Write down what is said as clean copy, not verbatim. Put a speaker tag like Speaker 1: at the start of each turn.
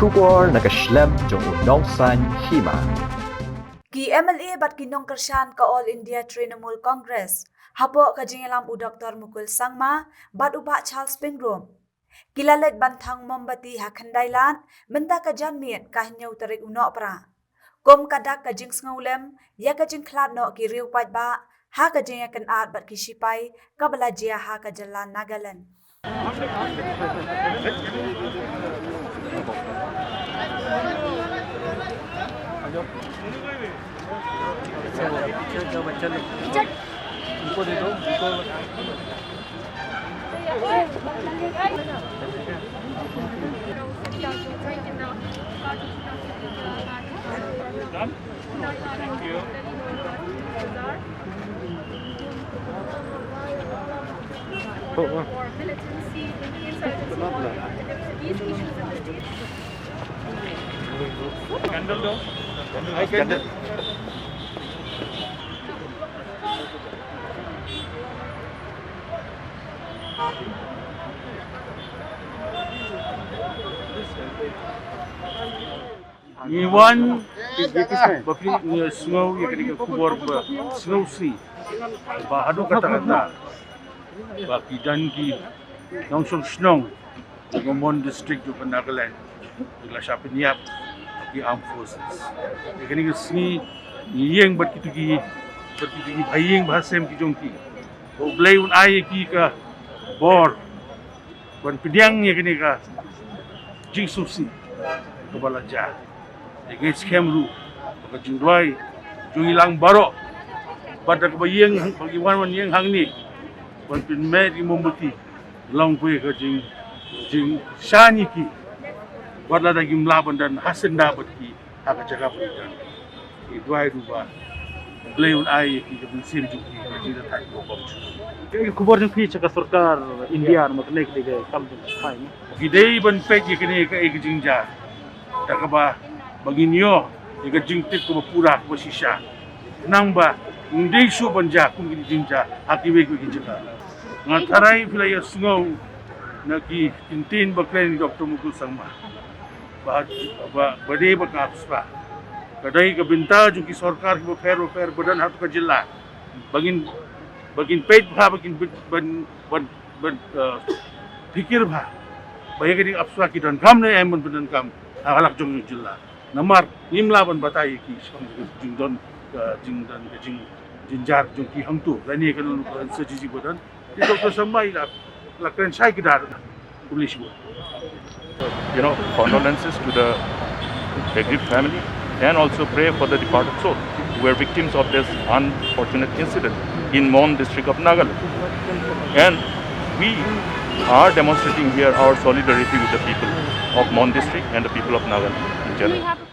Speaker 1: Shubor Nagaslem jong unong san Hima.
Speaker 2: Ki MLA bat kinong kershan ka All India Trinamool Congress. Hapo ka Jingshah u Dr. Mukul Sangma bat uba Charles Pingrum. Kilalet bantang Mombati ha Khyndailad menta ka janmiet ka hinyau tarik unok pra. Kom kadak ka Sngewlem ya ka Jingklad no ki riu Paidbah ha ka Jingyakan at bat ki Sipai ka balajia ha ka jalan Nagaland.
Speaker 3: Iwan bagi snow yang kena kubur snow sea bahadu kata-kata bagi dan ki langsung snow Mombati district di Nagaland di Pynïap di armed forces kena sini yang berkitu baying bahasem ki jongki oblay un ay ki ka bor ban pidyang ya kena ka Jingshah kepala jah dengan scam lu bagi jundai hilang barok pada kebayang bagi wan yang hang ni ban Pynïap di Mombati long pui ke Jingshah ni ki wadla dagi mlaban dan hasen dapat ki aga jaga pendidikan dua ruba beliau ai ki bensin juki ki da tak ko
Speaker 4: ये खबर जो थी चका सरकार इंडिया मतलब के लिए काम था
Speaker 3: gidei ban pek ye kene ka ek Jingshah takaba baginyo ika jingtik ko pura ko sisha namba ndei su banja kum gi Jingshah hakiwe ko Jingshah ngatarai filaya sungo na ki tintin baklen Dr. Mukul Sangma ba bade ba kapspa kadai ka binta jo ki sarkar ko fair badan hat ka jilla bagin Paidbah bagin ban pikir bha bahaya kini apswa ki dan kam ne emon badan kam halak jong jilla namar nimla ban batai ki jinjar jong ki hangtu rani kan sejiji badan di Dr. Sangma la kren sai ki dar police bo
Speaker 5: condolences to the aggrieved family and also pray for the departed soul who were victims of this unfortunate incident in Mon district of Nagaland. And we are demonstrating here our solidarity with the people of Mon district and the people of Nagaland in general.